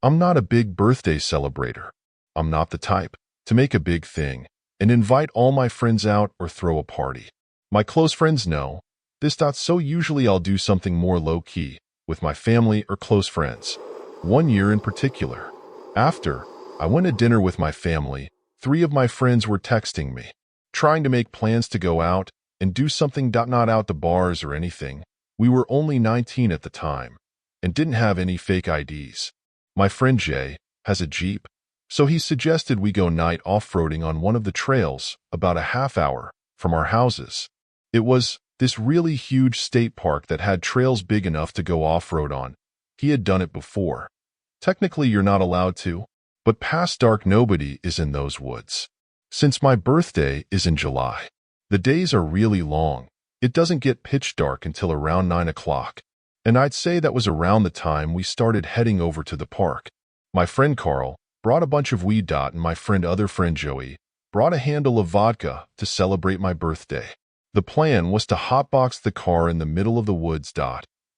I'm not a big birthday celebrator. I'm not the type to make a big thing and invite all my friends out or throw a party. My close friends know this. So usually I'll do something more low-key with my family or close friends. One year in particular, after I went to dinner with my family, three of my friends were texting me, trying to make plans to go out and do something. Not out to bars or anything. We were only 19 at the time and didn't have any fake IDs. My friend Jay has a Jeep, so he suggested we go night off-roading on one of the trails about a half hour from our houses. It was this really huge state park that had trails big enough to go off-road on. He had done it before. Technically, you're not allowed to, but past dark nobody is in those woods. Since my birthday is in July, the days are really long. It doesn't get pitch dark until around 9 o'clock. And I'd say that was around the time we started heading over to the park. My friend Carl brought a bunch of weed. And my other friend Joey brought a handle of vodka to celebrate my birthday. The plan was to hotbox the car in the middle of the woods.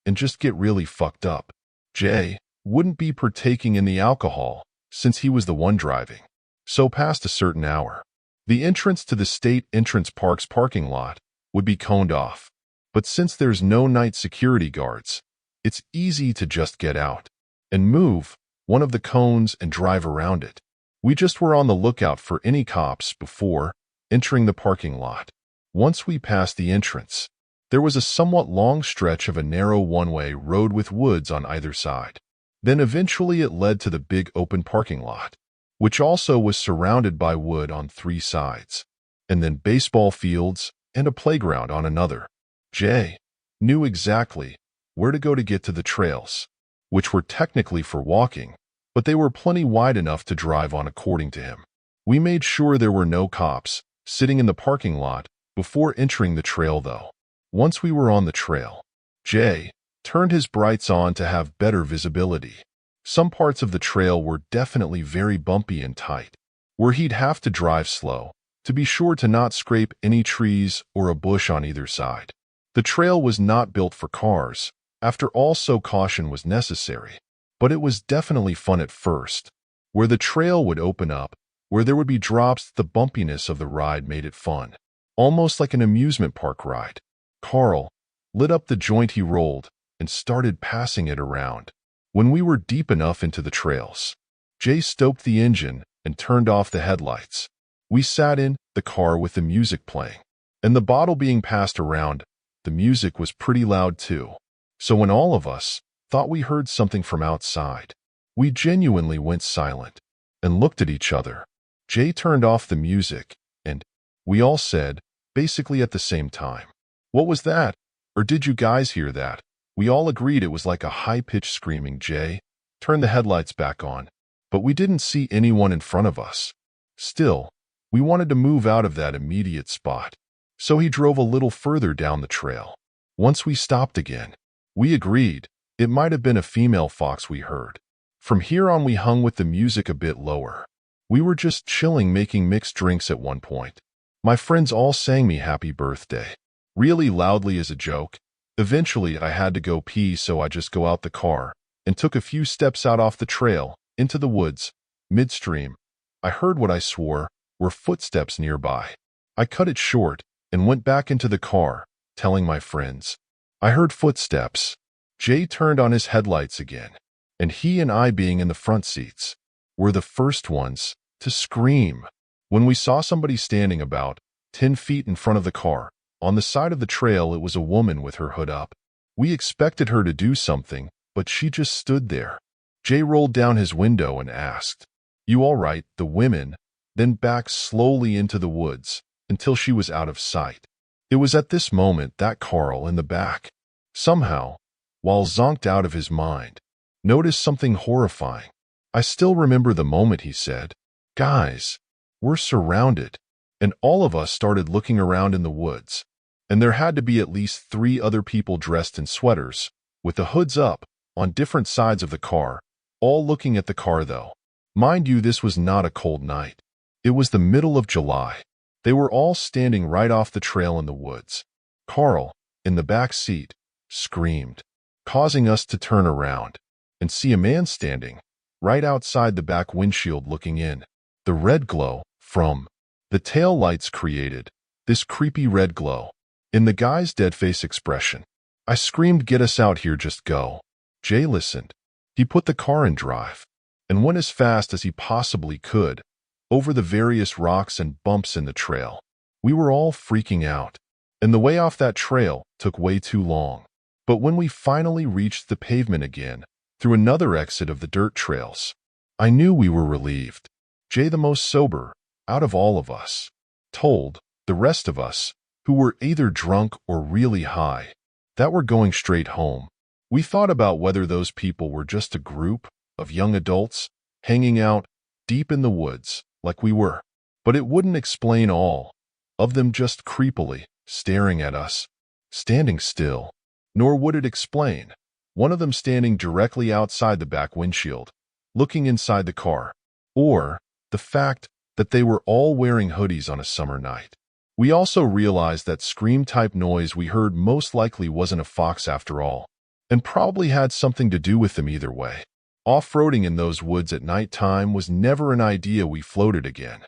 And just get really fucked up. Jay wouldn't be partaking in the alcohol since he was the one driving. So past a certain hour, the entrance to the state entrance park's parking lot would be coned off. But since there's no night security guards, it's easy to just get out and move one of the cones and drive around it. We just were on the lookout for any cops before entering the parking lot. Once we passed the entrance, there was a somewhat long stretch of a narrow one-way road with woods on either side. Then eventually it led to the big open parking lot, which also was surrounded by wood on three sides, and then baseball fields and a playground on another. Jay knew exactly where to go to get to the trails, which were technically for walking, but they were plenty wide enough to drive on according to him. We made sure there were no cops sitting in the parking lot before entering the trail though. Once we were on the trail, Jay turned his brights on to have better visibility. Some parts of the trail were definitely very bumpy and tight, where he'd have to drive slow to be sure to not scrape any trees or a bush on either side. The trail was not built for cars, after all, so caution was necessary. But it was definitely fun at first. Where the trail would open up, where there would be drops, the bumpiness of the ride made it fun. Almost like an amusement park ride. Carl lit up the joint he rolled and started passing it around. When we were deep enough into the trails, Jay stoked the engine and turned off the headlights. We sat in the car with the music playing, and the bottle being passed around. The music was pretty loud too, so when all of us thought we heard something from outside, we genuinely went silent and looked at each other. Jay turned off the music, and we all said, basically at the same time, "What was that? Or did you guys hear that?" We all agreed it was like a high-pitched screaming. Jay turned the headlights back on, but we didn't see anyone in front of us. Still, we wanted to move out of that immediate spot. So he drove a little further down the trail. Once we stopped again, we agreed it might have been a female fox we heard. From here on we hung with the music a bit lower. We were just chilling, making mixed drinks at one point. My friends all sang me happy birthday, really loudly as a joke. Eventually I had to go pee, so I just go out the car and took a few steps out off the trail into the woods. Midstream, I heard what I swore were footsteps nearby. I cut it short and went back into the car, telling my friends, "I heard footsteps." Jay turned on his headlights again, and he and I, being in the front seats, were the first ones to scream when we saw somebody standing about 10 feet in front of the car. On the side of the trail, it was a woman with her hood up. We expected her to do something, but she just stood there. Jay rolled down his window and asked, "You all right?" The women then backed slowly into the woods until she was out of sight. It was at this moment that Carl in the back, somehow, while zonked out of his mind, noticed something horrifying. I still remember the moment he said, "Guys, we're surrounded," and all of us started looking around in the woods, and there had to be at least 3 other people dressed in sweaters, with the hoods up, on different sides of the car, all looking at the car though. Mind you, this was not a cold night. It was the middle of July. They were all standing right off the trail in the woods. Carl, in the back seat, screamed, causing us to turn around and see a man standing right outside the back windshield looking in. The red glow from the tail lights created this creepy red glow in the guy's dead-face expression. I screamed, "Get us out here, just go." Jay listened. He put the car in drive and went as fast as he possibly could over the various rocks and bumps in the trail. We were all freaking out, and the way off that trail took way too long. But when we finally reached the pavement again, through another exit of the dirt trails, I knew we were relieved. Jay, the most sober out of all of us, told the rest of us, who were either drunk or really high, that we're going straight home. We thought about whether those people were just a group of young adults hanging out deep in the woods like we were, but it wouldn't explain all of them just creepily staring at us, standing still. Nor would it explain one of them standing directly outside the back windshield, looking inside the car, or the fact that they were all wearing hoodies on a summer night. We also realized that scream-type noise we heard most likely wasn't a fox after all, and probably had something to do with them either way. Off-roading in those woods at night time was never an idea we floated again.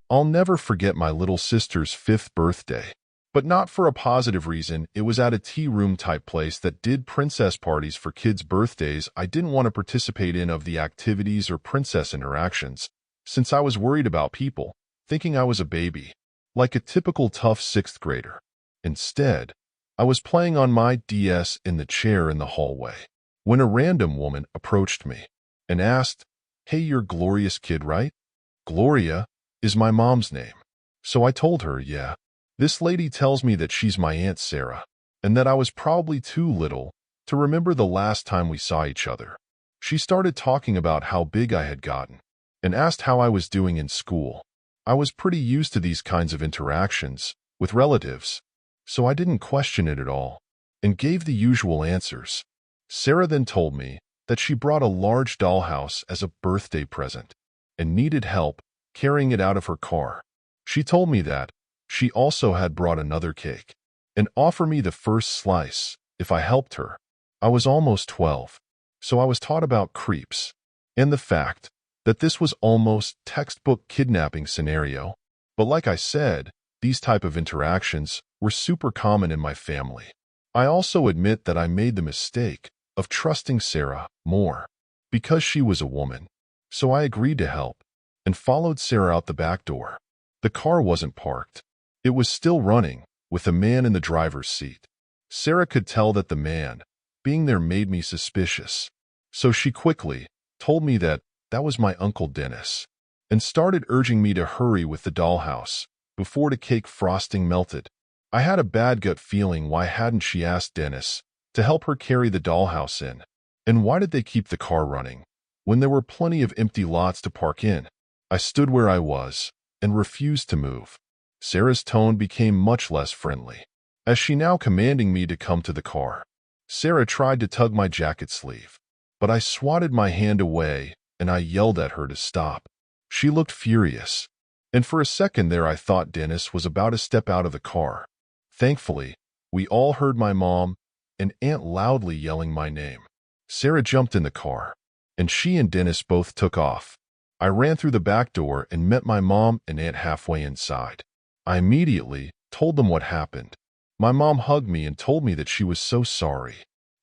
I'll never forget my little sister's 5th birthday. But not for a positive reason. It was at a tea room type place that did princess parties for kids' birthdays. I didn't want to participate in of the activities or princess interactions, since I was worried about people thinking I was a baby, like a typical tough 6th grader. Instead, I was playing on my DS in the chair in the hallway, when a random woman approached me and asked, "Hey, you're Gloria's kid, right?" Gloria is my mom's name. So I told her, yeah. This lady tells me that she's my Aunt Sarah, and that I was probably too little to remember the last time we saw each other. She started talking about how big I had gotten, and asked how I was doing in school. I was pretty used to these kinds of interactions with relatives, so I didn't question it at all, and gave the usual answers. Sarah then told me that she brought a large dollhouse as a birthday present, and needed help carrying it out of her car. She told me that she also had brought another cake, and offered me the first slice if I helped her. I was almost 12, so I was taught about creeps, and the fact that this was almost textbook kidnapping scenario. But like I said, these type of interactions were super common in my family. I also admit that I made the mistake of trusting Sarah more, because she was a woman. So I agreed to help, and followed Sarah out the back door. The car wasn't parked. It was still running, with a man in the driver's seat. Sarah could tell that the man being there made me suspicious, so she quickly told me that was my Uncle Dennis, and started urging me to hurry with the dollhouse before the cake frosting melted. I had a bad gut feeling. Why hadn't she asked Dennis to help her carry the dollhouse in? And why did they keep the car running when there were plenty of empty lots to park in? I stood where I was and refused to move. Sarah's tone became much less friendly, as she now commanding me to come to the car. Sarah tried to tug my jacket sleeve, but I swatted my hand away and I yelled at her to stop. She looked furious, and for a second there I thought Dennis was about to step out of the car. Thankfully, we all heard my mom and aunt loudly yelling my name. Sarah jumped in the car, and she and Dennis both took off. I ran through the back door and met my mom and aunt halfway inside. I immediately told them what happened. My mom hugged me and told me that she was so sorry,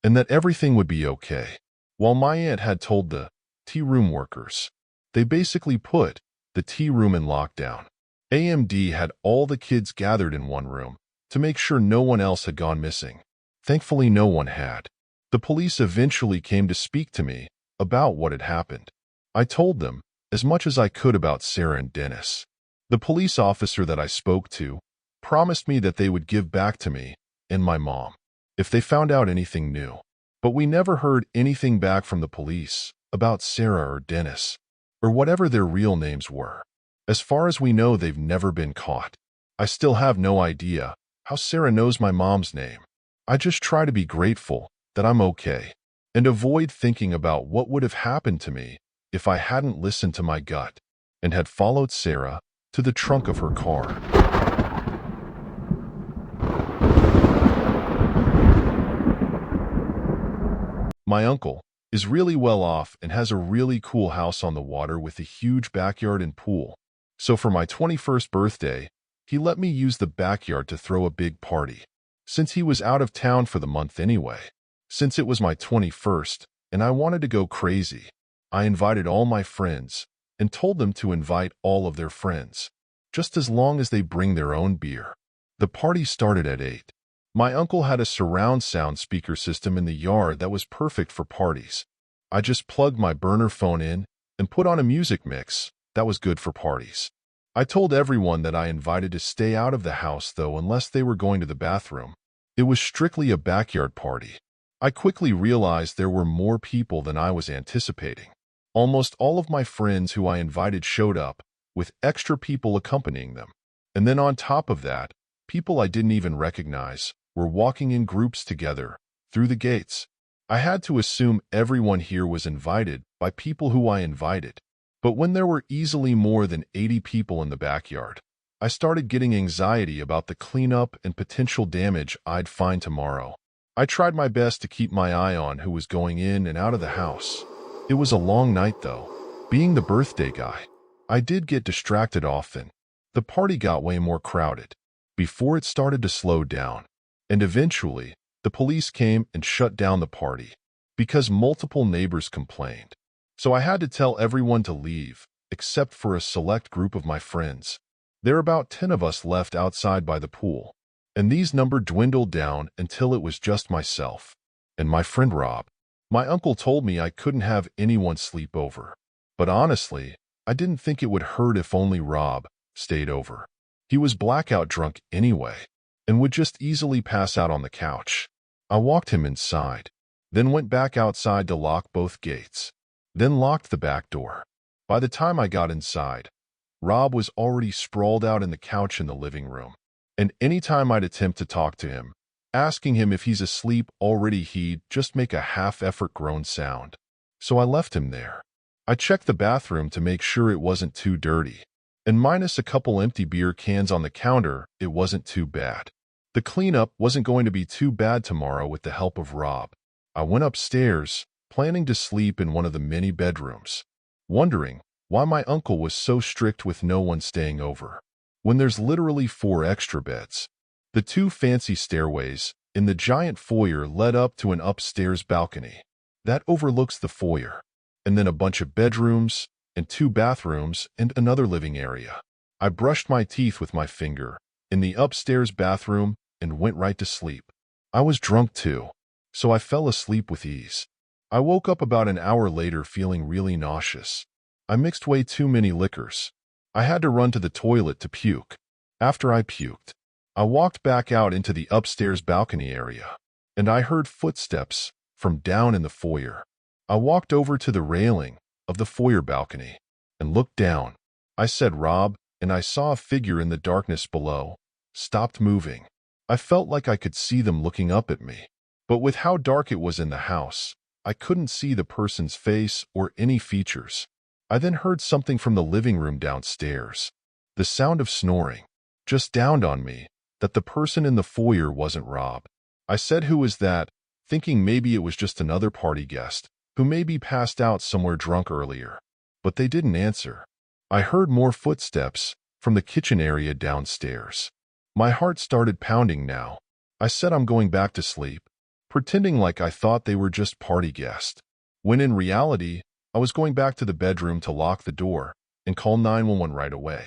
and that everything would be okay, while my aunt had told the tea room workers. They basically put the tea room in lockdown. AMD had all the kids gathered in one room to make sure no one else had gone missing. Thankfully, no one had. The police eventually came to speak to me about what had happened. I told them as much as I could about Sarah and Dennis. The police officer that I spoke to promised me that they would give back to me and my mom if they found out anything new. But we never heard anything back from the police about Sarah or Dennis, or whatever their real names were. As far as we know, they've never been caught. I still have no idea how Sarah knows my mom's name. I just try to be grateful that I'm okay, and avoid thinking about what would have happened to me if I hadn't listened to my gut and had followed Sarah to the trunk of her car. My uncle is really well off and has a really cool house on the water with a huge backyard and pool. So for my 21st birthday, he let me use the backyard to throw a big party, since he was out of town for the month anyway. Since it was my 21st and I wanted to go crazy, I invited all my friends and told them to invite all of their friends, just as long as they bring their own beer. The party started at 8. My uncle had a surround sound speaker system in the yard that was perfect for parties. I just plugged my burner phone in and put on a music mix that was good for parties. I told everyone that I invited to stay out of the house though unless they were going to the bathroom. It was strictly a backyard party. I quickly realized there were more people than I was anticipating. Almost all of my friends who I invited showed up, with extra people accompanying them. And then on top of that, people I didn't even recognize were walking in groups together through the gates. I had to assume everyone here was invited by people who I invited. But when there were easily more than 80 people in the backyard, I started getting anxiety about the cleanup and potential damage I'd find tomorrow. I tried my best to keep my eye on who was going in and out of the house. It was a long night though. Being the birthday guy, I did get distracted often. The party got way more crowded before it started to slow down. And eventually, the police came and shut down the party because multiple neighbors complained. So I had to tell everyone to leave, except for a select group of my friends. There were about 10 of us left outside by the pool, and these numbers dwindled down until it was just myself and my friend Rob. My uncle told me I couldn't have anyone sleep over, but honestly, I didn't think it would hurt if only Rob stayed over. He was blackout drunk anyway, and would just easily pass out on the couch. I walked him inside, then went back outside to lock both gates, then locked the back door. By the time I got inside, Rob was already sprawled out in the couch in the living room, and anytime I'd attempt to talk to him, asking him if he's asleep already, he'd just make a half-effort groan sound. So I left him there. I checked the bathroom to make sure it wasn't too dirty, and minus a couple empty beer cans on the counter, it wasn't too bad. The cleanup wasn't going to be too bad tomorrow with the help of Rob. I went upstairs, planning to sleep in one of the many bedrooms, wondering why my uncle was so strict with no one staying over, when there's literally 4 extra beds. The 2 fancy stairways in the giant foyer led up to an upstairs balcony that overlooks the foyer, and then a bunch of bedrooms and 2 bathrooms and another living area. I brushed my teeth with my finger in the upstairs bathroom and went right to sleep. I was drunk too, so I fell asleep with ease. I woke up about an hour later feeling really nauseous. I mixed way too many liquors. I had to run to the toilet to puke. After I puked, I walked back out into the upstairs balcony area, and I heard footsteps from down in the foyer. I walked over to the railing of the foyer balcony and looked down. I said Rob, and I saw a figure in the darkness below, stopped moving. I felt like I could see them looking up at me, but with how dark it was in the house, I couldn't see the person's face or any features. I then heard something from the living room downstairs. The sound of snoring. Just dawned on me that the person in the foyer wasn't Rob. I said, "Who is that?" thinking maybe it was just another party guest who maybe passed out somewhere drunk earlier. But they didn't answer. I heard more footsteps from the kitchen area downstairs. My heart started pounding now. I said I'm going back to sleep, pretending like I thought they were just party guests, when in reality, I was going back to the bedroom to lock the door and call 911 right away.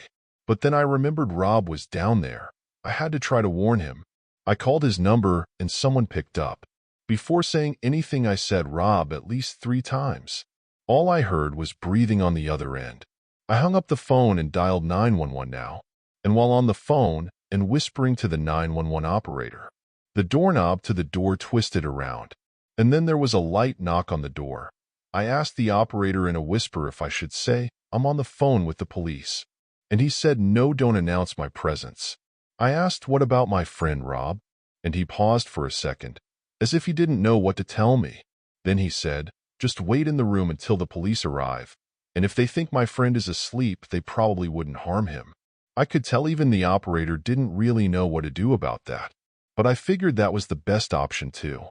But then I remembered Rob was down there. I had to try to warn him. I called his number and someone picked up. Before saying anything, I said Rob at least 3 times. All I heard was breathing on the other end. I hung up the phone and dialed 911 now. And while on the phone and whispering to the 911 operator, the doorknob to the door twisted around, and then there was a light knock on the door. I asked the operator in a whisper if I should say I'm on the phone with the police, and he said no, don't announce my presence. I asked what about my friend Rob, and he paused for a second, as if he didn't know what to tell me. Then he said, just wait in the room until the police arrive, and if they think my friend is asleep, they probably wouldn't harm him. I could tell even the operator didn't really know what to do about that, but I figured that was the best option too.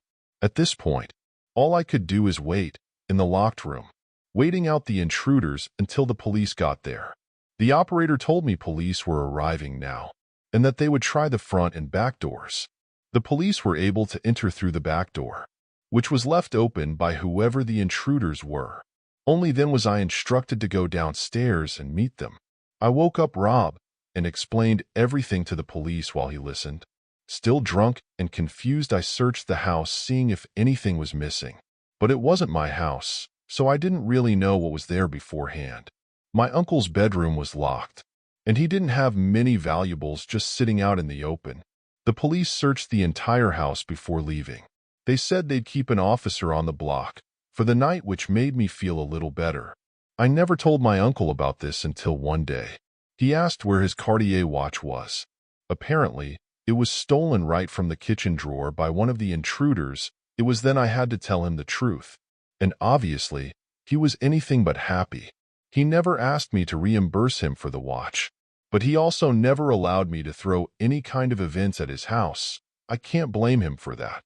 At this point, All I could do is wait, in the locked room, waiting out the intruders until the police got there. The operator told me police were arriving now, and that they would try the front and back doors. The police were able to enter through the back door, which was left open by whoever the intruders were. Only then was I instructed to go downstairs and meet them. I woke up Rob and explained everything to the police while he listened. Still drunk and confused, I searched the house, seeing if anything was missing. But it wasn't my house, so I didn't really know what was there beforehand. My uncle's bedroom was locked, and he didn't have many valuables just sitting out in the open. The police searched the entire house before leaving. They said they'd keep an officer on the block for the night, which made me feel a little better. I never told my uncle about this until one day. He asked where his Cartier watch was. Apparently, it was stolen right from the kitchen drawer by one of the intruders. It was then I had to tell him the truth. And obviously, he was anything but happy. He never asked me to reimburse him for the watch. But he also never allowed me to throw any kind of events at his house. I can't blame him for that.